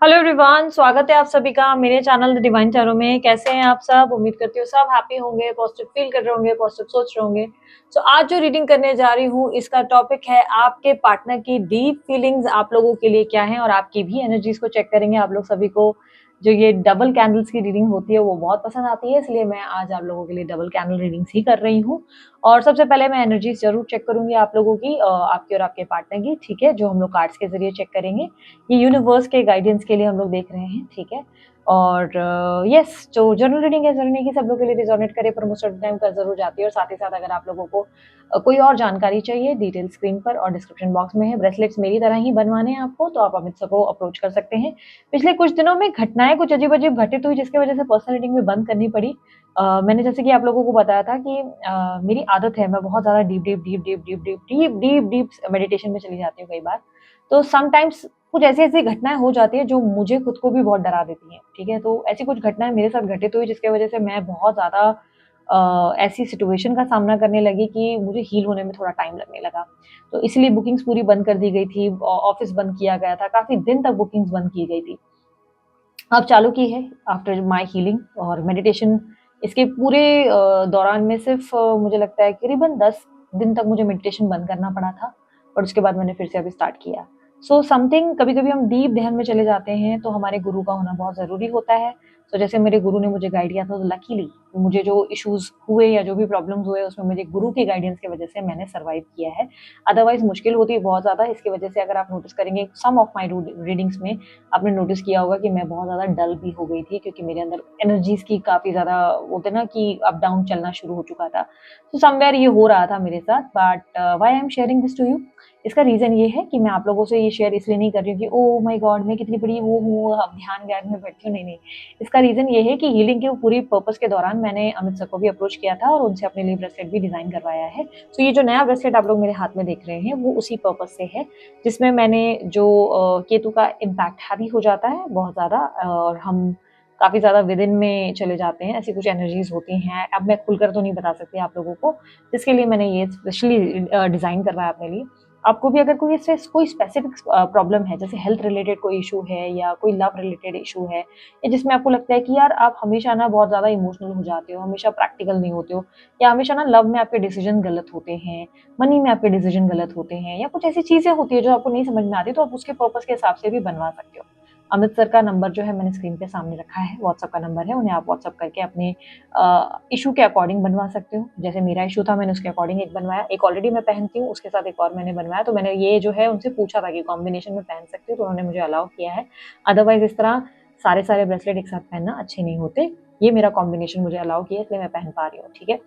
Hello everyone, स्वागत है आप सभी का मेरे चैनल द डिवाइन टैरो में। कैसे हैं आप सब? उम्मीद करती हूँ सब हैप्पी होंगे, पॉजिटिव फील कर रहे होंगे, पॉजिटिव सोच रहे होंगे। आज जो रीडिंग करने जा रही हूँ, इसका टॉपिक है आपके पार्टनर की डीप फीलिंग्स आप लोगों के लिए क्या है, और आपकी भी एनर्जीज को चेक करेंगे। आप लोग सभी को जो ये डबल कैंडल्स की रीडिंग होती है वो बहुत पसंद आती है, इसलिए मैं आज आप लोगों के लिए डबल कैंडल रीडिंग्स ही कर रही हूँ। और सबसे पहले मैं एनर्जीज जरूर चेक करूंगी आप लोगों की, आपकी और आपके पार्टनर की, ठीक है, जो हम लोग कार्ड्स के जरिए चेक करेंगे। ये यूनिवर्स के गाइडेंस के लिए हम लोग देख रहे हैं, ठीक है। और यस, जो जनरल रीडिंग है, जरूरी नहीं कि सब लोग के लिए रिजोनेट करे, पर मोस्ट ऑफ द टाइम कर जरूर जाती है। और साथ ही साथ अगर आप लोगों को कोई और जानकारी चाहिए, डिटेल स्क्रीन पर और डिस्क्रिप्शन बॉक्स में है। ब्रेसलेट्स मेरी तरह ही बनवाने हैं आपको, तो आप अमित सर को अप्रोच कर सकते हैं। पिछले कुछ दिनों में घटनाएं कुछ अजीब अजीब घटित हुई, जिसकी वजह से पर्सनल रीडिंग में बंद करनी पड़ी। मैंने जैसे कि आप लोगों को बताया था कि मेरी आदत है, मैं बहुत ज्यादा deep deep deep deep deep deep deep deep deep meditation में चली जाती हूँ कई बार। तो समटाइम्स कुछ ऐसी-ऐसी घटनाएँ हो जाती हैं जो मुझे खुद को भी बहुत डरा देती हैं, ठीक है? तो ऐसी कुछ घटनाएँ मेरे साथ घटित हुई, जिसकी वजह से मैं बहुत ज़्यादा ऐसी सिचुएशन का सामना करने लगी कि मुझे हील होने में थोड़ा टाइम लगने लगा। तो इसलिए बुकिंग्स पूरी बंद कर दी गई थी, ऑफ़िस बंद किया गया था, काफ़ी दिन तक बुकिंग्स बंद की गई थी। अब चालू की है आफ्टर माय हीलिंग और मेडिटेशन। इसके पूरे दौरान में सिर्फ़ मुझे लगता है करीबन 10 दिन तक मुझे मेडिटेशन बंद करना पड़ा था, और उसके बाद मैंने फिर से अभी स्टार्ट किया। सो समथिंग, कभी-कभी हम डीप ध्यान में चले जाते हैं, तो हमारे गुरु का होना बहुत ज़रूरी होता है। तो जैसे मेरे गुरु ने मुझे गाइड किया था, तो लकीली मुझे जो इश्यूज़ हुए या जो भी प्रॉब्लम्स हुए, उसमें मेरे गुरु के गाइडेंस की वजह से मैंने सर्वाइव किया है। अदरवाइज़ मुश्किल होती है बहुत ज़्यादा। इसकी वजह से अगर आप नोटिस करेंगे सम ऑफ माय रीडिंग्स में, आपने नोटिस किया होगा कि मैं बहुत ज़्यादा डल भी हो गई थी, क्योंकि मेरे अंदर एनर्जीज़ की काफ़ी ज़्यादा होते हैं ना कि अप डाउन चलना शुरू हो चुका था। तो समवेयर ये हो रहा था मेरे साथ, but why I am sharing this to you? इसका रीज़न ये है कि मैं आप लोगों से ये शेयर इसलिए नहीं कर रही हूँ कि ओह माय गॉड मैं कितनी बड़ी वो हूँ, अब ध्यान ज्ञान में बैठी हूँ, नहीं, नहीं। इसका रीज़न ये है कि हीलिंग के पूरी पर्पज़ के दौरान मैंने अमित सर को भी अप्रोच किया था और उनसे अपने लिए ब्रेसलेट भी डिज़ाइन करवाया है। तो ये जो नया ब्रेसलेट आप लोग मेरे हाथ में देख रहे हैं, वो उसी पर्पज़ से है, जिसमें मैंने जो केतु का इम्पैक्ट हैवी हो जाता है बहुत ज़्यादा, और हम काफ़ी ज़्यादा विदिन में चले जाते हैं, ऐसी कुछ एनर्जीज़ होती हैं। अब मैं खुलकर तो नहीं बता सकती आप लोगों को, जिसके लिए मैंने ये स्पेशली डिज़ाइन करवाया अपने लिए। आपको भी अगर कोई इससे कोई स्पेसिफिक प्रॉब्लम है, जैसे हेल्थ रिलेटेड कोई इश्यू है या कोई लव रिलेटेड इश्यू है, या जिसमें आपको लगता है कि यार आप हमेशा ना बहुत ज़्यादा इमोशनल हो जाते हो, हमेशा प्रैक्टिकल नहीं होते हो, या हमेशा ना लव में आपके डिसीजन गलत होते हैं, मनी में आपके डिसीजन गलत होते हैं, या कुछ ऐसी चीज़ें होती है जो आपको नहीं समझ में आती, तो आप उसके पर्पज़ के हिसाब से भी बनवा सकते हो। अमित सर का नंबर जो है मैंने स्क्रीन पे सामने रखा है, व्हाट्सएप का नंबर है, उन्हें आप व्हाट्सएप करके अपने इश्यू के अकॉर्डिंग बनवा सकते हो। जैसे मेरा इश्यू था, मैंने उसके अकॉर्डिंग एक बनवाया, एक ऑलरेडी मैं पहनती हूँ, उसके साथ एक और मैंने बनवाया। तो मैंने ये जो है उनसे पूछा था कि कॉम्बिनेशन में पहन सकती हूँ, तो उन्होंने मुझे अलाउ किया है। अदरवाइज़ इस तरह सारे ब्रेसलेट एक साथ पहनना अच्छे नहीं होते। ये मेरा कॉम्बिनेशन मुझे अलाउ किया है, इसलिए मैं पहन पा रही हूँ, ठीक है।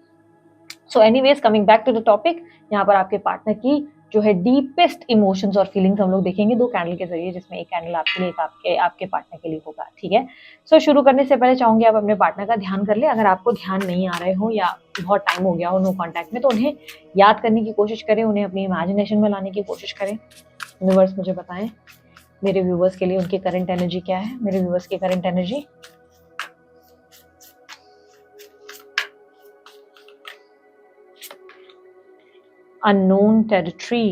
So anyways, coming back to the topic, यहाँ पर आपके पार्टनर की जो है डीपेस्ट इमोशंस और फीलिंग्स हम लोग देखेंगे 2 कैंडल के ज़रिए, जिसमें एक कैंडल आपके लिए, एक आपके आपके पार्टनर के लिए होगा, ठीक है। शुरू करने से पहले चाहूँगी आप अपने पार्टनर का ध्यान कर लें। अगर आपको ध्यान नहीं आ रहे हो या बहुत टाइम हो गया हो नो कॉन्टैक्ट में, तो उन्हें याद करने की कोशिश करें, उन्हें अपनी इमेजिनेशन में लाने की कोशिश करें। यूनिवर्स मुझे बताएं मेरे व्यूअर्स के लिए उनकी करंट एनर्जी क्या है, मेरे व्यूअर्स की करंट एनर्जी। अननोन टेरिटरी,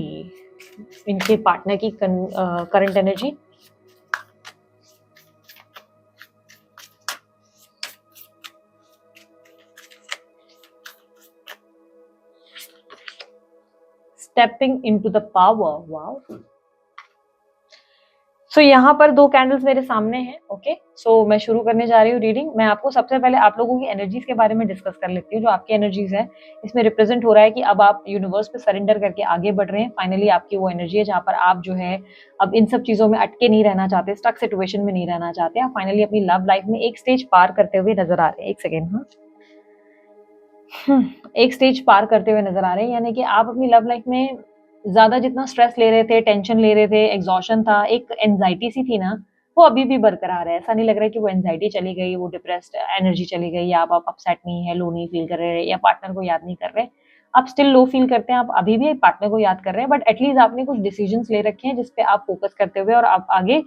इनके पार्टनर की current energy. Stepping into the power, wow. So यहाँ पर 2 कैंडल्स मेरे सामने हैं, ओके। सो मैं शुरू करने जा रही हूँ रीडिंग। मैं आपको सबसे पहले आप लोगों की एनर्जीज के बारे में डिस्कस कर लेती हूँ। जो आपकी एनर्जीज है, इसमें रिप्रेजेंट हो रहा है कि अब आप यूनिवर्स पे सरेंडर करके आगे बढ़ रहे हैं। फाइनली आपकी वो एनर्जी है जहाँ पर आप जो है अब इन सब चीजों में अटके नहीं रहना चाहते, स्टक सिचुएशन में नहीं रहना चाहते। आप फाइनली अपनी लव लाइफ में एक स्टेज पार करते हुए नजर आ रहे हैं। एक सेकेंड, हाँ, एक स्टेज पार करते हुए नजर आ रहे हैं, यानी कि आप अपनी लव लाइफ में ज्यादा जितना स्ट्रेस ले रहे थे, टेंशन ले रहे थे, एग्जॉशन था, एक एंजाइटी सी थी ना, वो अभी भी बरकरार है। ऐसा नहीं लग रहा है कि वो एंजाइटी चली गई, वो डिप्रेस्ड एनर्जी चली गई, या आप अपसेट नहीं है, लो नहीं फील कर रहे, या पार्टनर को याद नहीं कर रहे। आप स्टिल लो फील करते हैं, आप अभी भी पार्टनर को याद कर रहे हैं, बट एटलीस्ट आपने कुछ डिसीजंस ले रखे हैं जिसपे आप फोकस करते हुए और आप आगे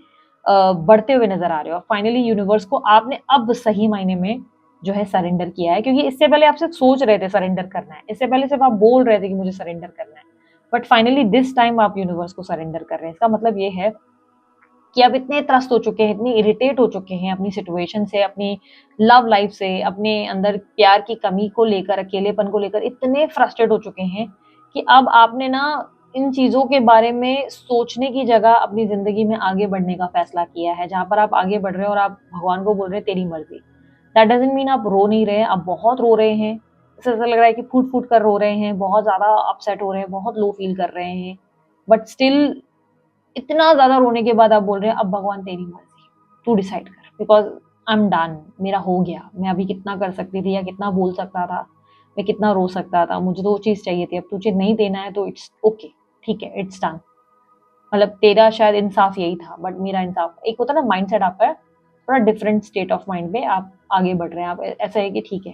बढ़ते हुए नजर आ रहे हो। फाइनली यूनिवर्स को आपने अब सही मायने में जो है सरेंडर किया है, क्योंकि इससे पहले आप सिर्फ सोच रहे थे सरेंडर करना है, इससे पहले सिर्फ आप बोल रहे थे कि मुझे सरेंडर करना है, बट फाइनली दिस टाइम आप यूनिवर्स को सरेंडर कर रहे हैं। इसका मतलब ये है कि आप इतने त्रस्त हो चुके हैं, इतने इरिटेट हो चुके हैं अपनी सिचुएशन से, अपनी लव लाइफ से, अपने अंदर प्यार की कमी को लेकर, अकेलेपन को लेकर इतने फ्रस्ट्रेट हो चुके हैं कि अब आपने ना इन चीज़ों के बारे में सोचने की जगह अपनी ज़िंदगी में आगे बढ़ने का फैसला किया है, जहाँ पर आप आगे बढ़ रहे हो और आप भगवान को बोल रहे हैं तेरी मर्ज़ी। दैट डज़न्ट मीन आप रो नहीं रहे, आप बहुत रो रहे हैं। ऐसा लग रहा है कि फूट-फूट कर रो रहे हैं, बहुत ज़्यादा अपसेट हो रहे हैं, बहुत लो फ़ील कर रहे हैं। बट स्टिल इतना ज़्यादा रोने के बाद आप बोल रहे हैं अब भगवान तेरी मर्ज़ी, तू डिसाइड कर बिकॉज़ आई एम डन, मेरा हो गया। मैं अभी कितना कर सकती थी या कितना बोल सकता था, मैं कितना रो सकता था, मुझे तो वो चीज़ चाहिए थी, अब तुझे नहीं देना है तो इट्स ओके, ठीक है, इट्स डन। मतलब तेरा शायद इंसाफ यही था बट मेरा इंसाफ एक होता है ना माइंडसेट आपका थोड़ा डिफरेंट स्टेट ऑफ माइंड में आप आगे बढ़ रहे हैं। आप ऐसा है कि ठीक है,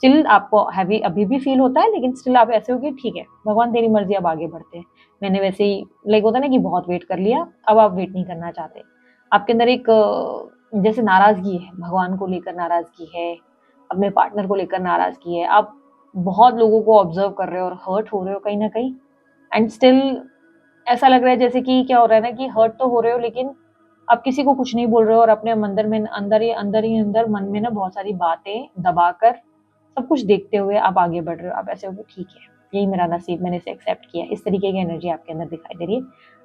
स्टिल आपको हैवी अभी भी फील होता है लेकिन स्टिल आप ऐसे हो कि ठीक है भगवान तेरी मर्जी, अब आगे बढ़ते हैं। मैंने वैसे ही लाइक होता है ना कि बहुत वेट कर लिया, अब आप वेट नहीं करना चाहते। आपके अंदर एक जैसे नाराजगी है, भगवान को लेकर नाराजगी है, अपने पार्टनर को लेकर नाराजगी है। आप बहुत लोगों को ऑब्जर्व कर रहे हो और हर्ट हो रहे हो कहीं ना कहीं एंड स्टिल ऐसा लग रहा है जैसे कि क्या हो रहा है ना कि हर्ट तो हो रहे हो लेकिन आप किसी को कुछ नहीं बोल रहे हो और अपने मंदिर में अंदर मन में ना बहुत सारी बातें दबाकर सब कुछ देखते हुए आप आगे बढ़ रहे हो। आप ऐसे हो कि ठीक है, यही मेरा नसीब, मैंने इसे एक्सेप्ट किया। इस तरीके की एनर्जी आपके अंदर दिखाई दे रही है।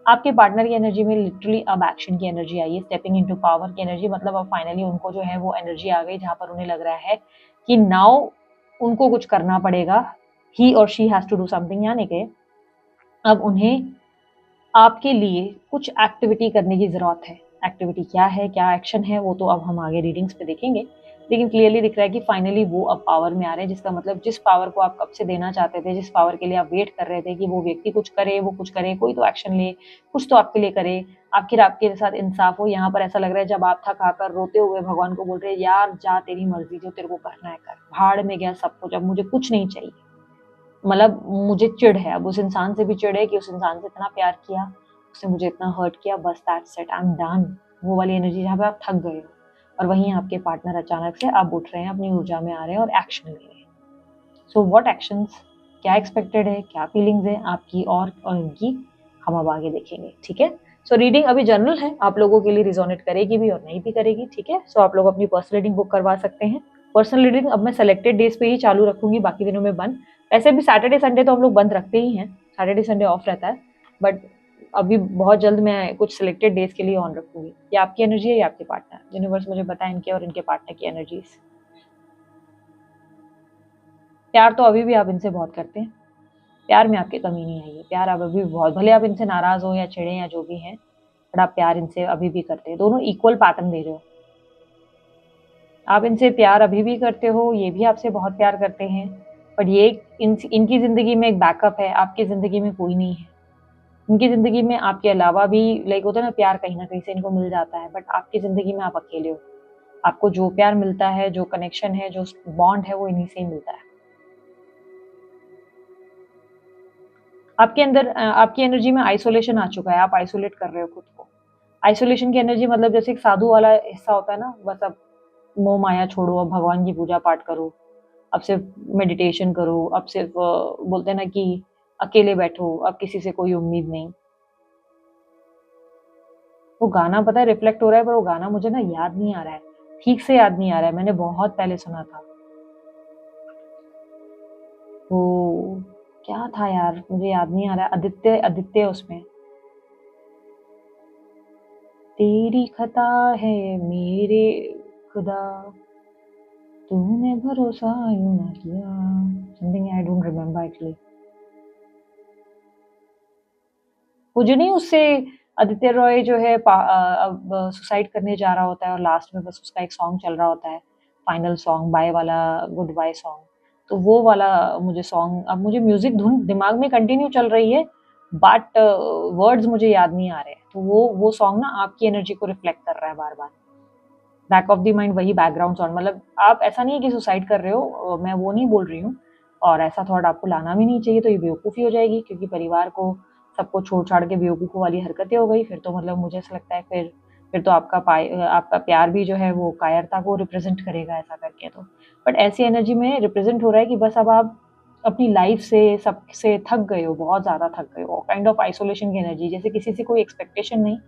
आपके पार्टनर की एनर्जी में लिटरली अब एक्शन की एनर्जी आई है, स्टेपिंग इनटू पावर की एनर्जी। मतलब अब फाइनली उनको जो है वो एनर्जी आ गई जहाँ पर उन्हें लग रहा है कि नाउ उनको कुछ करना पड़ेगा, ही और she has to do something. यानी कि अब उन्हें आपके लिए कुछ एक्टिविटी करने की ज़रूरत है। एक्टिविटी क्या है, क्या एक्शन है, वो तो अब हम आगे रीडिंग्स पे देखेंगे। लेकिन क्लियरली दिख रहा है कि फाइनली वो अब पावर में आ रहे हैं, जिसका मतलब जिस पावर को आप कब से देना चाहते थे, जिस पावर के लिए आप वेट कर रहे थे कि वो व्यक्ति कुछ करे, वो कुछ करे, कोई तो एक्शन ले, कुछ तो आपके लिए करे, आखिर आपके साथ इंसाफ हो। यहाँ पर ऐसा लग रहा है जब आप थक आकर रोते हुए भगवान को बोल रहे हैं यार जा तेरी मर्जी, जो तेरे को करना है कर, भाड़ में गया सब कुछ, अब मुझे कुछ नहीं चाहिए। मतलब मुझे चिढ़ है, अब उस इंसान से भी चिढ़ है कि उस इंसान से इतना प्यार किया, उसने मुझे इतना हर्ट किया, बस that's it, I am done. वो वाली एनर्जी जहाँ पे आप थक गए हो और वहीं आपके पार्टनर अचानक से आप उठ रहे हैं, अपनी ऊर्जा में आ रहे हैं और एक्शन ले रहे हैं। सो व्हाट एक्शंस, क्या एक्सपेक्टेड है, क्या फीलिंग्स है आपकी और इनकी, हम अब आगे देखेंगे। ठीक है, सो रीडिंग अभी जनरल है, आप लोगों के लिए रिजोनेट करेगी भी और नहीं भी करेगी। ठीक है, सो आप लोग अपनी पर्सनल रीडिंग बुक करवा सकते हैं। पर्सनल रीडिंग अब मैं सेलेक्टेड डेज पे ही चालू रखूंगी, बाकी दिनों में बंद। ऐसे भी सैटरडे संडे तो हम लोग बंद रखते ही हैं, सैटरडे संडे ऑफ रहता है, बट अभी बहुत जल्द मैं कुछ सिलेक्टेड डेज के लिए ऑन रखूंगी। ये आपकी एनर्जी है या आपके पार्टनर, यूनिवर्स मुझे बताए इनके और इनके पार्टनर की एनर्जीज। प्यार तो अभी भी आप इनसे बहुत करते हैं, प्यार में आपकी कमी नहीं आई है। प्यार आप अभी भी बहुत, भले आप इनसे नाराज हो या चिढ़े या जो भी हैं, बट आप प्यार इनसे अभी भी करते हैं। दोनों इक्वल पैटर्न दे रहे हो, आप इनसे प्यार अभी भी करते हो, ये भी आपसे बहुत प्यार करते हैं। बट ये इनकी जिंदगी में एक बैकअप है, आपकी जिंदगी में कोई नहीं है। इनकी ज़िंदगी में आपके अलावा भी लाइक होता है ना, प्यार कहीं न कहीं से इनको मिल जाता है, बट आपकी ज़िंदगी में आप अकेले हो। आपको जो प्यार मिलता है, जो कनेक्शन है, जो बॉन्ड है, वो इन्हीं से ही मिलता है। आपके अंदर आपकी एनर्जी में आइसोलेशन आ चुका है, आप आइसोलेट कर रहे हो खुद को। आइसोलेशन की एनर्जी मतलब जैसे एक साधु वाला हिस्सा होता है ना, बस अब मोह माया छोड़ो, अब भगवान की पूजा पाठ करो, अब सिर्फ मेडिटेशन करो, अब सिर्फ बोलते हैं ना कि अकेले बैठो, अब किसी से कोई उम्मीद नहीं। वो गाना पता है रिफ्लेक्ट हो रहा है, पर वो गाना मुझे ना याद नहीं आ रहा है, ठीक से याद नहीं आ रहा है, मैंने बहुत पहले सुना था। वो क्या था यार, मुझे याद नहीं आ रहा है। आदित्य आदित्य उसमें, तेरी खता है मेरे खुदा, तूने भरोसा यूं ना किया, something I don't remember actually. वो जो नहीं उससे आदित्य रॉय जो है अब सुसाइड करने जा रहा होता है और लास्ट में बस उसका एक सॉन्ग चल रहा होता है, फाइनल सॉन्ग बाय वाला, गुड बाय सॉन्ग। तो वो वाला मुझे सॉन्ग, अब मुझे म्यूजिक धुन दिमाग में कंटिन्यू चल रही है बट वर्ड्स मुझे याद नहीं आ रहे। तो वो सॉन्ग ना आपकी एनर्जी को रिफ्लेक्ट कर रहा है बार बार, बैक ऑफ द माइंड वही बैकग्राउंड सॉन्ग। मतलब आप ऐसा नहीं है कि सुसाइड कर रहे हो, मैं वो नहीं बोल रही हूँ, और ऐसा थॉट आपको लाना भी नहीं चाहिए, तो ये बेवकूफ़ी हो जाएगी, क्योंकि परिवार को सबको छोड़ छाड़ के बेवकूफ़ों वाली हरकतें हो गई। फिर तो मतलब मुझे ऐसा लगता है फिर तो आपका प्यार भी जो है वो कायरता को रिप्रेजेंट करेगा ऐसा करके। तो बट ऐसी एनर्जी में रिप्रेजेंट हो रहा है कि बस अब आप अपनी लाइफ से सबसे थक गए हो, बहुत ज़्यादा थक गए हो, काइंड ऑफ आइसोलेशन की एनर्जी, जैसे किसी से कोई एक्सपेक्टेशन नहीं,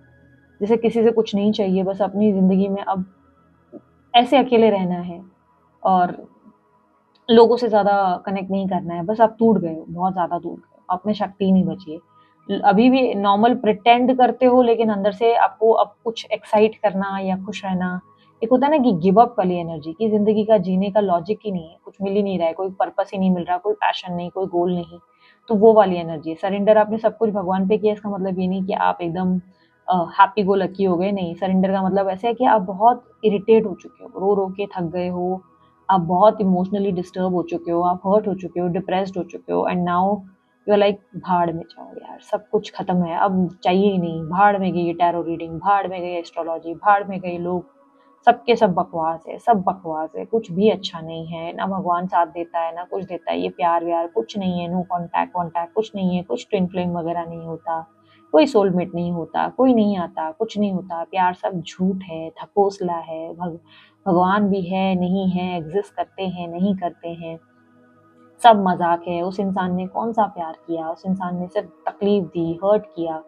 जैसे किसी से कुछ नहीं चाहिए, बस अपनी ज़िंदगी में अब ऐसे अकेले रहना है और लोगों से ज़्यादा कनेक्ट नहीं करना है, बस आप टूट गए हो, बहुत ज़्यादा टूट गए हो, आप में शक्ति ही नहीं बची है। अभी भी नॉर्मल प्रिटेंड करते हो, लेकिन अंदर से आपको अब कुछ एक्साइट करना या खुश रहना, एक होता है ना कि गिव अप वाली एनर्जी कि ज़िंदगी का जीने का लॉजिक ही नहीं है, कुछ मिल ही नहीं रहा है, कोई पर्पस ही नहीं मिल रहा, कोई पैशन नहीं, कोई गोल नहीं, तो वो वाली एनर्जी है। सरेंडर आपने सब कुछ भगवान पे किया, इसका मतलब ये नहीं कि आप एकदम हैप्पी गो लकी हो गए, नहीं। सरेंडर का मतलब ऐसा है कि आप बहुत इरिटेट हो चुके हो, रो-रो के थक गए हो, आप बहुत इमोशनली डिस्टर्ब हो चुके हो, आप हर्ट हो चुके हो, डिप्रेस्ड हो चुके हो, and now you are like भाड़ में जाओ यार, सब कुछ खत्म है, अब चाहिए ही नहीं, भाड़ में गई ये टैरो रीडिंग, भाड़ में गई एस्ट्रोलॉजी, भाड़ में गए लोग, सबके सब बकवास है, सब बकवास है, कुछ भी अच्छा नहीं है, ना भगवान साथ देता है, ना कुछ देता है, ये प्यार व्यार कुछ नहीं है, नो कॉन्टैक्ट वॉन्टैक्ट कुछ नहीं है, कुछ ट्विन फ्लेम वगैरह नहीं होता, कोई सोलमेट नहीं होता, कोई नहीं आता, कुछ नहीं होता, प्यार सब झूठ है, थकोसला है, भगवान भी है, नहीं है, एग्जिस्ट करते हैं, नहीं करते हैं, सब मजाक है। उस इंसान ने कौन सा प्यार किया, उस इंसान ने सिर्फ तकलीफ दी, हर्ट किया,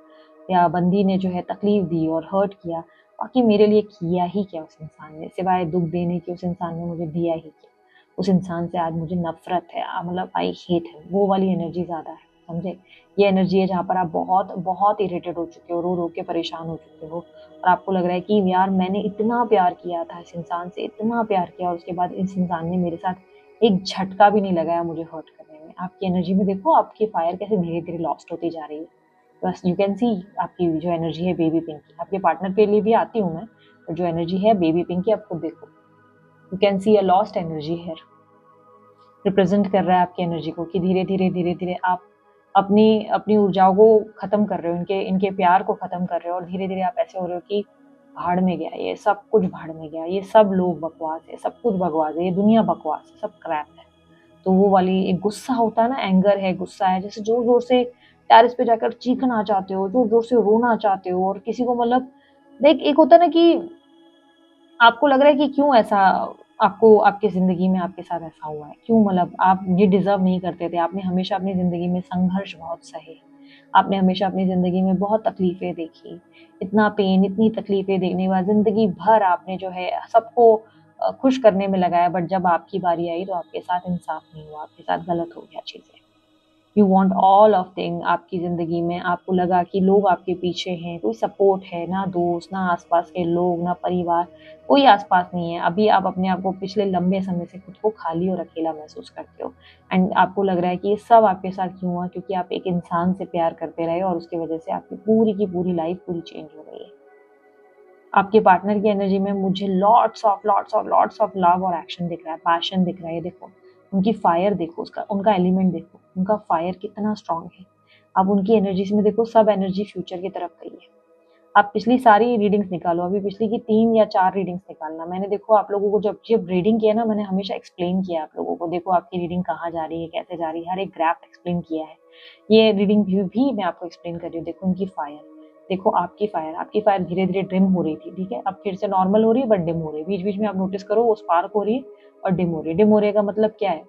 या बंदी ने जो है तकलीफ दी और हर्ट किया, बाकी मेरे लिए किया ही क्या उस इंसान ने, सिवाय दुख देने के उस इंसान ने मुझे दिया ही क्या। उस इंसान से आज मुझे नफरत है, मतलब आई हेट है, वो वाली एनर्जी ज़्यादा है, समझे। ये एनर्जी है जहाँ पर आप बहुत बहुत इरिटेट हो चुके हो, रो रो के परेशान हो चुके हो, और आपको लग रहा है कि यार मैंने इतना प्यार किया था इस इंसान से, इतना प्यार किया, और उसके बाद इस इंसान ने मेरे साथ एक झटका भी नहीं लगाया मुझे हर्ट करने में। आपकी एनर्जी में देखो, आपकी फायर कैसे धीरे धीरे लॉस्ट होती जा रही है। बस यू कैन सी आपकी जो एनर्जी है बेबी पिंक की, आपके पार्टनर के लिए भी आती हूँ मैं, और जो एनर्जी है बेबी पिंक की, आप खुद देखो, you can see a lost energy है, रिप्रेजेंट कर रहा है आपकी एनर्जी को कि धीरे धीरे धीरे धीरे आप अपनी अपनी ऊर्जाओं को खत्म कर रहे हो, इनके इनके प्यार को खत्म कर रहे हो, और धीरे धीरे आप ऐसे हो रहे हो कि भाड़ में गया ये सब कुछ, भाड़ में गया ये सब, लोग बकवास है, सब कुछ बकवास है, ये दुनिया बकवास है, सब क्रैप है। तो वो वाली एक गुस्सा होता है ना, एंगर है, गुस्सा है, जैसे जोर जोर से टेरेस पे जाकर चीखना चाहते हो, जोर जोर से रोना चाहते हो, और किसी को मतलब देख, एक होता है ना कि आपको लग रहा है कि क्यों ऐसा, आपको आपकी ज़िंदगी में आपके साथ ऐसा हुआ है, क्यों, मतलब आप ये डिज़र्व नहीं करते थे, आपने हमेशा अपनी ज़िंदगी में संघर्ष बहुत सहे, आपने हमेशा अपनी ज़िंदगी में बहुत तकलीफ़ें देखी, इतना पेन, इतनी तकलीफ़ें देखने के बाद ज़िंदगी भर आपने जो है सबको खुश करने में लगाया, बट जब आपकी बारी आई तो आपके साथ इंसाफ नहीं हुआ, आपके साथ गलत हो गया चीज़ें। You want all of thing आपकी ज़िंदगी में, आपको लगा कि लोग आपके पीछे हैं, कोई सपोर्ट है, ना दोस्त, ना आस-पास के लोग, ना परिवार, कोई आस-पास नहीं है। अभी आप अपने आप को पिछले लंबे समय से खुद को खाली और अकेला महसूस करते हो, एंड आपको लग रहा है कि ये सब आपके साथ क्यों हुआ? क्योंकि आप एक इंसान से प्यार करते रहे, और उसकी वजह से आपकी पूरी की पूरी लाइफ़ पूरी चेंज हो गई है। आपके पार्टनर की एनर्जी में मुझे लॉट्स ऑफ लव और एक्शन दिख रहा है, पैशन दिख रहा है, ये देखो। उनकी फायर देखो, उसका उनका एलिमेंट देखो, उनका फायर कितना स्ट्रांग है। आप उनकी एनर्जीज में देखो, सब एनर्जी फ्यूचर की तरफ गई है। आप पिछली सारी रीडिंग्स निकालो, अभी पिछली की 3 या 4 रीडिंग्स निकालना। मैंने देखो आप लोगों को जब जब रीडिंग किया ना, मैंने हमेशा एक्सप्लेन किया आप लोगों को, देखो आपकी रीडिंग कहाँ जा रही है, कैसे जा रही है, हर एक ग्राफ एक्सप्लेन किया है। ये रीडिंग भी मैं आपको एक्सप्लेन कर रही हूँ। देखो उनकी फायर, देखो आपकी फायर धीरे-धीरे डिम हो रही थी, ठीक है? अब फिर से नॉर्मल हो रही है, बट डिम हो रही है। बीच-बीच में आप नोटिस करो वो स्पार्क हो रही है और डिम हो रही है। डिम होने का मतलब क्या है?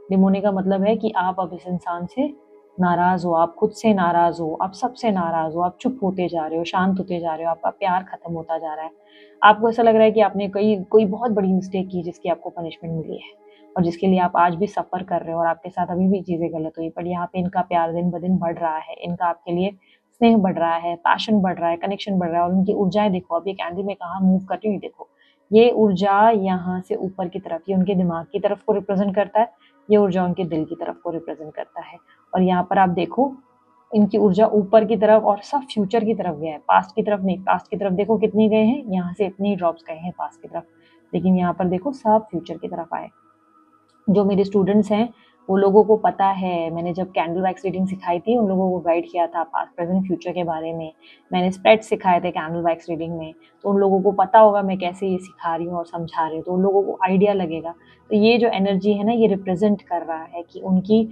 डिम होने का मतलब है कि आप अब इस इंसान से नाराज़ हो, आप खुद से नाराज़ हो, आप सबसे नाराज़ हो, आप चुप होते जा रहे हो, शांत होते जा रहे हो, आपका प्यार खत्म होता जा रहा है। आपको ऐसा लग रहा है कि आपने कोई बहुत बड़ी मिस्टेक की जिसकी आपको पनिशमेंट मिली है, और जिसके लिए आप आज भी सफ़र कर रहे हो, और आपके साथ अभी भी चीज़ें गलत हुई, पर यहाँ पे इनका प्यार दिन-ब-दिन बढ़ रहा है, इनका आपके लिए स्नेह बढ़ रहा है, पैशन बढ़ रहा है, कनेक्शन बढ़ रहा है, और उनकी ऊर्जाएँ देखो, अभी कैंडल में कहाँ मूव कर रही है, देखो। ये ऊर्जा यहाँ से ऊपर की तरफ, ये उनके दिमाग की तरफ को रिप्रेज़ेंट करता है, ये ऊर्जा उनके दिल की तरफ को रिप्रेज़ेंट करता है। और यहाँ पर आप देखो, इनकी ऊर्जा ऊपर की तरफ और सब फ्यूचर की तरफ गया है, पास्ट की तरफ नहीं। पास्ट की तरफ देखो कितनी गए हैं, यहाँ से इतनी ड्रॉप्स गए हैं पास्ट की तरफ, लेकिन यहाँ पर देखो सब फ्यूचर की तरफ आए। जो मेरे स्टूडेंट्स हैं, वो लोगों को पता है, मैंने जब कैंडल वैक्स रीडिंग सिखाई थी, उन लोगों को गाइड किया था पास्ट, प्रेज़ेंट, फ्यूचर के बारे में। मैंने स्प्रेड्स सिखाए थे कैंडल वैक्स रीडिंग में, तो उन लोगों को पता होगा मैं कैसे ये सिखा रही हूँ और समझा रही हूँ, तो उन लोगों को आइडिया लगेगा। तो ये जो एनर्जी है ना, ये रिप्रेज़ेंट कर रहा है कि उनकी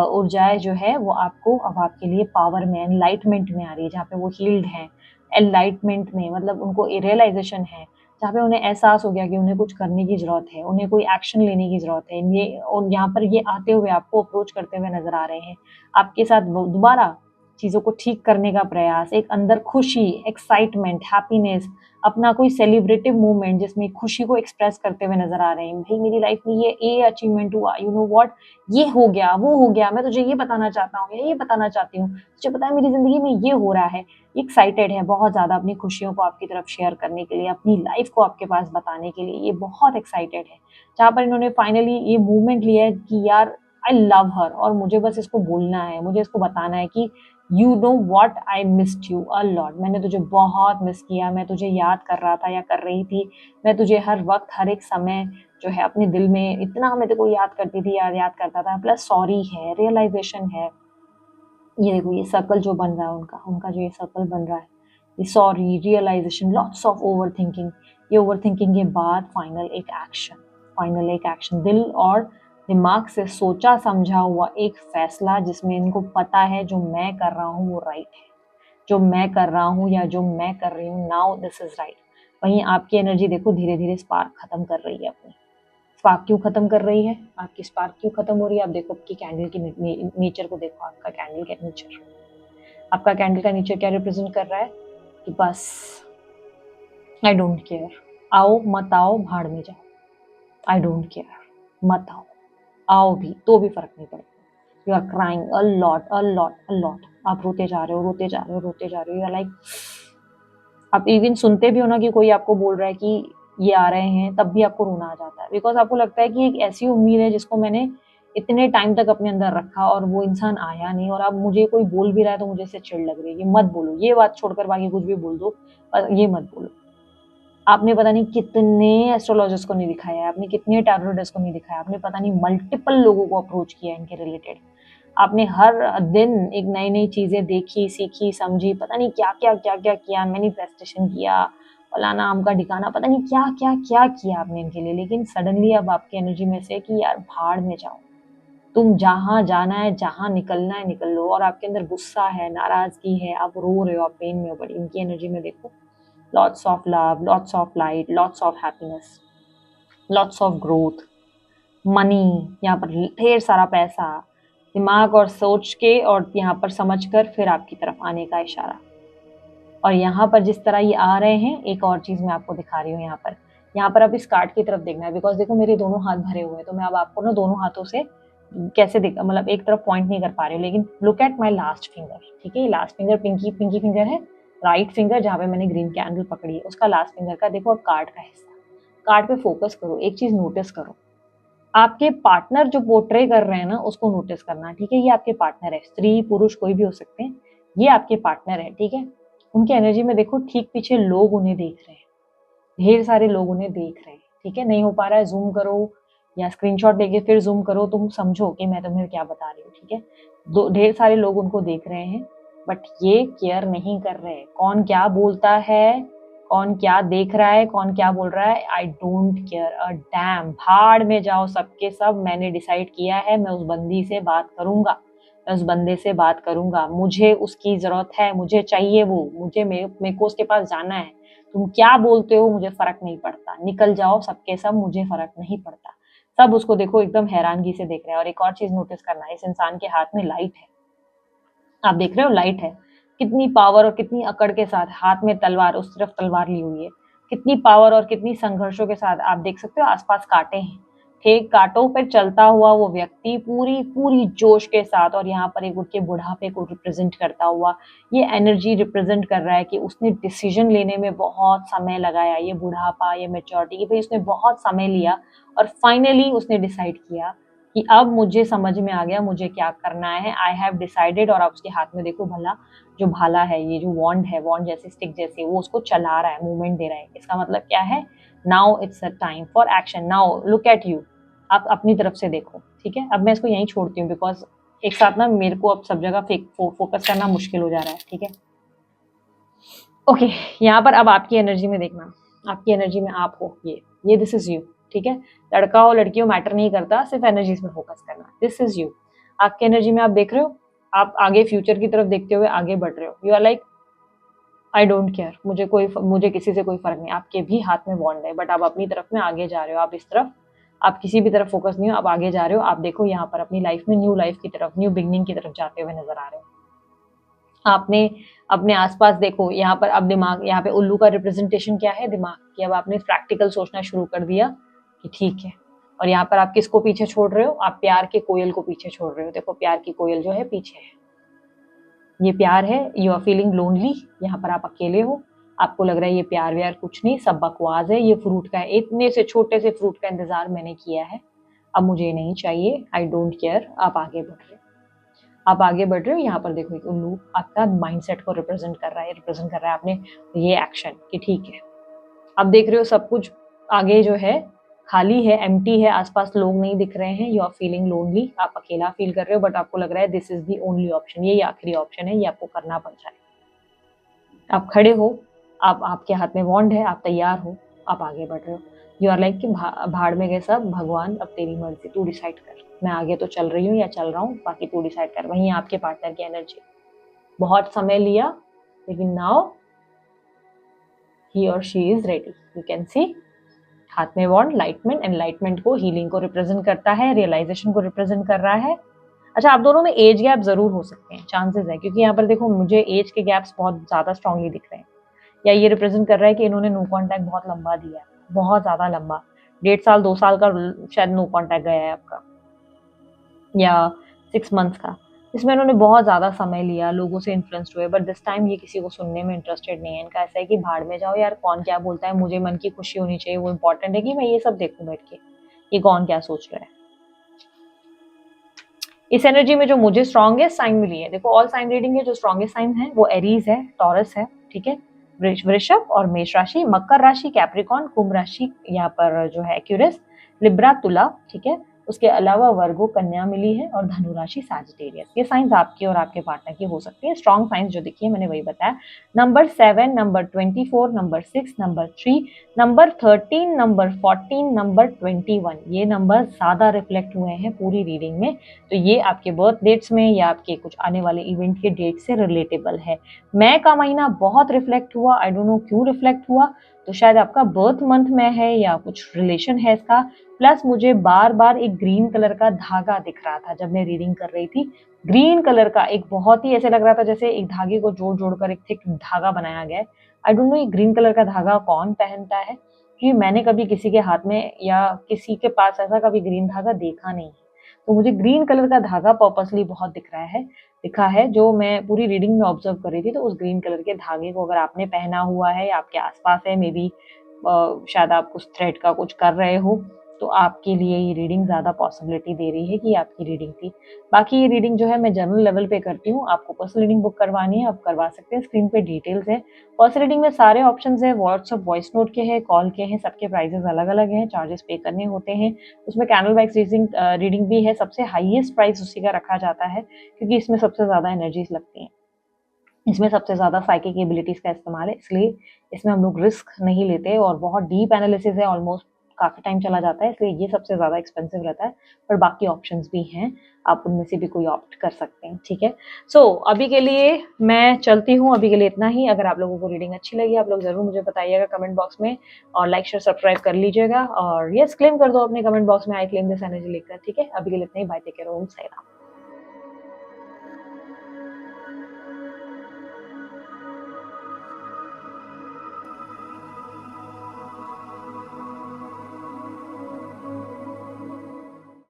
ऊर्जाएँ जो है वो आपको अब आपके लिए पावर में, एनलाइटमेंट में आ रही है, जहाँ पे वो हील्ड हैं। एनलाइटमेंट में मतलब उनको रियलाइज़ेशन है, जहाँ पे उन्हें एहसास हो गया कि उन्हें कुछ करने की ज़रूरत है, उन्हें कोई एक्शन लेने की ज़रूरत है। ये और यहाँ पर ये आते हुए आपको अप्रोच करते हुए नज़र आ रहे हैं। आपके साथ वो दोबारा चीज़ों को ठीक करने का प्रयास, एक अंदर खुशी, एक्साइटमेंट, हैप्पीनेस, अपना कोई सेलिब्रेटिव मोमेंट जिसमें खुशी को एक्सप्रेस करते हुए नजर आ रहे हैं। भाई मेरी लाइफ में ये अचीवमेंट हुआ, यू नो व्हाट, ये हो गया, वो हो गया, मैं तुझे ये बताना चाहता हूँ या ये बताना चाहती हूँ, तुझे पता है मेरी जिंदगी में ये हो रहा है। एक्साइटेड है बहुत ज्यादा अपनी खुशियों को आपकी तरफ शेयर करने के लिए, अपनी लाइफ को आपके पास बताने के लिए, ये बहुत एक्साइटेड है। जहाँ पर इन्होंने फाइनली ये मूवमेंट लिया है कि यार आई लव हर, और मुझे बस इसको बोलना है, मुझे इसको बताना है कि you know what, I missed you a lot, मैंने तुझे बहुत मिस किया, मैं तुझे याद कर रहा था या कर रही थी, मैं तुझे हर वक्त हर एक समय जो है अपने दिल में इतना मैं तेरे को याद करती थी, याद करता था। प्लस सॉरी है, रियलाइजेशन है, ये देखो ये सर्कल जो बन रहा है उनका उनका जो ये सर्कल बन रहा है, ये sorry, realisation, lots of overthinking. ये ओवर थिंकिंग के बाद फाइनल एक एक्शन, दिल और दिमाग से सोचा समझा हुआ एक फैसला, जिसमें इनको पता है जो मैं कर रहा हूँ वो राइट है, जो मैं कर रहा हूँ या जो मैं कर रही हूँ नाउ दिस इज राइट। वहीं आपकी एनर्जी देखो धीरे धीरे स्पार्क खत्म कर रही है अपनी। स्पार्क क्यों खत्म कर रही है, आपकी स्पार्क क्यों खत्म हो रही है? आप देखो आपकी कैंडल की नेचर को देखो, आपका कैंडल का नेचर, आपका कैंडल का नेचर क्या रिप्रेजेंट कर रहा है कि बस आई डोंट केयर, आओ मत आओ भाड़ में जाओ, आई डोंट केयर, मत आओ, आओ भी तो भी फर्क नहीं पड़ता। You are crying a lot a lot a lot, आप रोते जा रहे हो, रोते जा रहे हो, रोते जा रहे हो, यू आर लाइक, आप इवन सुनते भी हो ना कि कोई आपको बोल रहा है कि ये आ रहे हैं, तब भी आपको रोना आ जाता है, बिकॉज आपको लगता है कि एक ऐसी उम्मीद है जिसको मैंने इतने टाइम तक अपने अंदर रखा और वो इंसान आया नहीं, और अब मुझे कोई बोल भी रहा है तो मुझे इससे चिढ़ लग रही है। ये मत बोलो, ये बात छोड़कर बाकी कुछ भी बोल दो, पर ये मत बोलो। आपने पता नहीं कितने एस्ट्रोलॉजर्स को नहीं दिखाया है, आपने कितने टैरो रीडर्स को नहीं दिखाया, आपने पता नहीं मल्टीपल लोगों को अप्रोच किया इनके रिलेटेड, आपने हर दिन एक नई नई चीजें देखी, सीखी, समझी, पता नहीं क्या किया, मैनिफेस्टेशन किया, फलाना आमका ढिकाना, पता नहीं क्या किया आपने इनके लिए। लेकिन सडनली अब आपकी एनर्जी में से कि यार भाड़ में जाओ, तुम जहां जाना है, जहां निकलना है निकल लो, और आपके अंदर गुस्सा है, नाराजगी है, आप रो रहे हो, आप पेन में हो, बट इनकी एनर्जी में देखो lots of love, lots of light, lots of happiness, lots of growth, money, यहाँ पर ढेर सारा पैसा, दिमाग और सोच के और यहाँ पर समझकर फिर आपकी तरफ आने का इशारा। और यहाँ पर जिस तरह ये आ रहे हैं, एक और चीज मैं आपको दिखा रही हूँ यहाँ पर अब इस कार्ड की तरफ देखना है, बिकॉज देखो मेरे दोनों हाथ भरे हुए हैं, तो मैं अब आपको ना दोनों हाथों से कैसे देख, मतलब एक तरफ पॉइंट नहीं कर पा रही हूँ, लेकिन look at my last finger, ठीक है, लास्ट फिंगर पिंकी फिंगर है, राइट फिंगर जहाँ पे मैंने ग्रीन कैंडल पकड़ी है, उसका लास्ट फिंगर का देखो अब कार्ड का हिस्सा, कार्ड पे फोकस करो, एक चीज नोटिस करो, आपके पार्टनर जो पोर्ट्रे कर रहे हैं ना उसको नोटिस करना, ठीक है, ये आपके पार्टनर है, स्त्री पुरुष कोई भी हो सकते हैं, ये आपके पार्टनर है, ठीक है। उनकी एनर्जी में देखो ठीक पीछे लोग उन्हें देख रहे हैं, ढेर सारे लोग उन्हें देख रहे हैं, ठीक है, नहीं हो पा रहा है जूम करो या स्क्रीनशॉट लेके फिर जूम करो, तुम समझो कि मैं तुम्हें क्या बता रही हूँ, ठीक है। ढेर सारे लोग उनको देख रहे हैं, बट ये केयर नहीं कर रहे कौन क्या बोलता है, कौन क्या देख रहा है, कौन क्या बोल रहा है, आई डोंट केयर अ डैम, भाड़ में जाओ सबके सब, मैंने डिसाइड किया है मैं उस बंदी से बात करूंगा, मैं उस बंदे से बात करूंगा, मुझे उसकी जरूरत है, मुझे चाहिए वो, मुझे मेरे को उसके पास जाना है, तुम क्या बोलते हो मुझे फर्क नहीं पड़ता, निकल जाओ सबके सब, मुझे फर्क नहीं पड़ता। सब उसको देखो एकदम हैरानगी से देख रहे हैं। और एक और चीज नोटिस करना है, इस इंसान के हाथ में लाइट है, आप देख रहे हो लाइट है, कितनी पावर और कितनी अकड़ के साथ, हाथ में तलवार, उस तरफ तलवार ली हुई है, कितनी पावर और कितनी संघर्षों के साथ, आप देख सकते हो आसपास कांटे हैं, ठीक कांटों पे चलता हुआ वो व्यक्ति पूरी पूरी जोश के साथ, और यहाँ पर एक उठ के बुढ़ापे को रिप्रेजेंट करता हुआ ये एनर्जी रिप्रेजेंट कर रहा है कि उसने डिसीजन लेने में बहुत समय लगाया, ये बुढ़ापा, ये मेच्योरिटी की भाई उसने बहुत समय लिया, और फाइनली उसने डिसाइड किया कि अब मुझे समझ में आ गया मुझे क्या करना है, आई हैव डिसाइडेड। और आप उसके हाथ में देखो भला जो भाला है, ये जो वॉन्ड है, वॉन्ड जैसे स्टिक जैसे, वो उसको चला रहा है, मूवमेंट दे रहा है, इसका मतलब क्या है, now it's a time for action, now look at you, आप अपनी तरफ से देखो, ठीक है। अब मैं इसको यहीं छोड़ती हूँ, बिकॉज एक साथ ना मेरे को अब सब जगह फोकस करना मुश्किल हो जा रहा है, ठीक है। ओके, यहाँ पर अब आपकी एनर्जी में देखना, आपकी एनर्जी में आप हो, ये दिस इज यू, ठीक है, लड़का हो लड़की हो मैटर नहीं करता, सिर्फ एनर्जीज में फोकस करना, दिस इज यू, आपकी एनर्जी में आप देख रहे हो, आप आगे फ्यूचर की तरफ देखते हुए आगे बढ़ रहे हो, you are like I don't care, मुझे किसी से कोई फर्क नहीं, आपके भी हाथ में बॉन्ड है, बट आप अपनी तरफ में आगे जा रहे हो, आप इस तरफ, आप किसी भी तरफ फोकस नहीं हो, आप आगे जा रहे हो, आप देखो यहाँ पर अपनी लाइफ में न्यू लाइफ की तरफ, न्यू बिगनिंग की तरफ जाते हुए नजर आ रहे हो। आपने अपने आसपास देखो, यहाँ पर अब दिमाग, यहाँ पे उल्लू का रिप्रेजेंटेशन क्या है, दिमाग की। अब आपने प्रैक्टिकल सोचना शुरू कर दिया कि ठीक है। और यहाँ पर आप किसको पीछे छोड़ रहे हो, आप प्यार के कोयल को पीछे छोड़ रहे हो। देखो प्यार की कोयल जो है पीछे है, ये प्यार है। यू आर फीलिंग लोनली, यहाँ पर आप अकेले हो, आपको लग रहा है ये प्यार व्यार कुछ नहीं, सब बकवास है, ये फ्रूट का है, इतने से छोटे से फ्रूट का इंतजार मैंने किया है, अब मुझे नहीं चाहिए, आई डोंट केयर। आप आगे बढ़ रहे हो, आप आगे बढ़ रहे हो। यहाँ पर देखो एक उल्लू आपका माइंडसेट को रिप्रेजेंट कर रहा है, रिप्रेजेंट कर रहा है आपने ये एक्शन कि ठीक है। अब देख रहे हो सब कुछ आगे जो है खाली है, एम्प्टी है, आसपास लोग नहीं दिख रहे हैं। यू आर फीलिंग लोनली, आप अकेला फील कर रहे हो, बट आपको लग रहा है this is the only option, ये आखिरी ऑप्शन है, ये आपको करना पड़ जाए। आप खड़े हो, आप आपके हाथ में वॉन्ड है, आप तैयार हो, आप आगे बढ़ रहे हो। यू आर लाइक कि भाड़ में गए सब, भगवान अब तेरी मर्जी, तू डिसाइड कर, मैं आगे तो चल रही हूँ या चल रहा हूँ, बाकी तू डिसाइड कर। वहीं आपके पार्टनर की एनर्जी, बहुत समय लिया लेकिन नाउ ही और she is ready. You can see हाथ में वॉन्ड, लाइटमेंट, एनलाइटमेंट को, हीलिंग को रिप्रेजेंट करता है, रियलाइजेशन को रिप्रेजेंट कर रहा है। अच्छा, आप दोनों में एज गैप जरूर हो सकते हैं, चांसेस है, क्योंकि यहाँ पर देखो मुझे एज के गैप्स बहुत ज्यादा स्ट्रांगली दिख रहे हैं। या ये रिप्रेजेंट कर रहा है कि इन्होंने नो कॉन्टैक्ट बहुत लंबा दिया है, बहुत ज्यादा लंबा, 1.5 साल 2 साल का शायद नो कॉन्टैक्ट गया है आपका, या 6 मंथ्स का। इसमें इन्होंने बहुत ज़्यादा समय लिया, लोगों से इन्फ्लुएंस्ड हुए, बट दिस टाइम ये किसी को सुनने में इंटरेस्टेड नहीं है। इनका ऐसा है कि भाड़ में जाओ यार, कौन क्या बोलता है, मुझे मन की खुशी होनी चाहिए, वो इंपॉर्टेंट है कि मैं ये सब देखूं बैठ के, ये कौन क्या सोच रहा है। इस एनर्जी में जो मुझे स्ट्रॉन्गेस्ट साइन मिली है, देखो ऑल साइन रीडिंग है, जो स्ट्रॉन्गेस्ट साइन है वो एरीज है, टॉरस है, ठीक है, वृषभ और मेष राशि, मकर राशि, कैप्रिकॉन, कुंभ राशि, यहाँ पर जो है एक्यूरियस, लिब्रा, तुला, ठीक है। उसके अलावा वर्गो, कन्या मिली है, और धनु राशि, सैजिटेरियस। ये साइंस आपके और आपके पार्टनर की हो सकती है। स्ट्रॉन्ग साइंस जो दिखी है मैंने वही बताया। Number 7, number 24, number 6, number 3, number 13, number 14, number 21, ये नंबर ज्यादा रिफ्लेक्ट हुए हैं पूरी रीडिंग में। तो ये आपके बर्थ डेट्स में या आपके कुछ आने वाले इवेंट के डेट से रिलेटेबल है। मई का महीना बहुत रिफ्लेक्ट हुआ, आई डोंट नो क्यों रिफ्लेक्ट हुआ, तो शायद आपका बर्थ मंथ में है या कुछ रिलेशन है इसका। प्लस मुझे बार बार एक ग्रीन कलर का धागा दिख रहा था जब मैं रीडिंग कर रही थी, ग्रीन कलर का एक, बहुत ही ऐसे लग रहा था जैसे एक धागे को जोड़ जोड़ कर एक थिक धागा बनाया गया है। आई डोंट नो ये ग्रीन कलर का धागा कौन पहनता है, क्योंकि मैंने कभी किसी के हाथ में या किसी के पास ऐसा कभी ग्रीन धागा देखा नहीं है। तो मुझे ग्रीन कलर का धागा पर्पसली बहुत दिख रहा है, दिखा है, जो मैं पूरी रीडिंग में ऑब्जर्व कर रही थी। तो उस ग्रीन कलर के धागे को अगर आपने पहना हुआ है या आपके आसपास है, मे बी शायद आप उस थ्रेड का कुछ कर रहे हो, तो आपके लिए ये रीडिंग ज़्यादा पॉसिबिलिटी दे रही है कि आपकी रीडिंग थी। बाकी ये रीडिंग जो है मैं जनरल लेवल पे करती हूँ, आपको पर्सनल रीडिंग बुक करवानी है आप करवा सकते हैं, स्क्रीन पे डिटेल्स है। पर्सनल रीडिंग में सारे ऑप्शंस है, व्हाट्सअप वॉइस नोट के हैं, कॉल के हैं, सबके प्राइजेस अलग अलग हैं, चार्जेस पे करने होते हैं। उसमें कैंडल वाइज रीडिंग भी है, सबसे हाईएस्ट प्राइस उसी का रखा जाता है, क्योंकि इसमें सबसे ज़्यादा एनर्जीज लगती हैं, इसमें सबसे ज़्यादा साइकिक एबिलिटीज़ का इस्तेमाल है, इसलिए इसमें हम लोग रिस्क नहीं लेते, और बहुत डीप एनालिसिस है, ऑलमोस्ट काफ़ी टाइम चला जाता है, इसलिए ये सबसे ज़्यादा एक्सपेंसिव रहता है। पर बाकी ऑप्शंस भी हैं, आप उनमें से भी कोई ऑप्ट कर सकते हैं, ठीक है। सो अभी के लिए मैं चलती हूँ, अभी के लिए इतना ही। अगर आप लोगों को रीडिंग अच्छी लगी, आप लोग ज़रूर मुझे बताइएगा कमेंट बॉक्स में, और लाइक शेयर सब्सक्राइब कर लीजिएगा, और यस क्लेम कर दो अपने कमेंट बॉक्स में, आई क्लेम दिस एनर्जी लिखकर, ठीक है। अभी के लिए इतना ही, बाय, टेक केयर, ओम साई राम।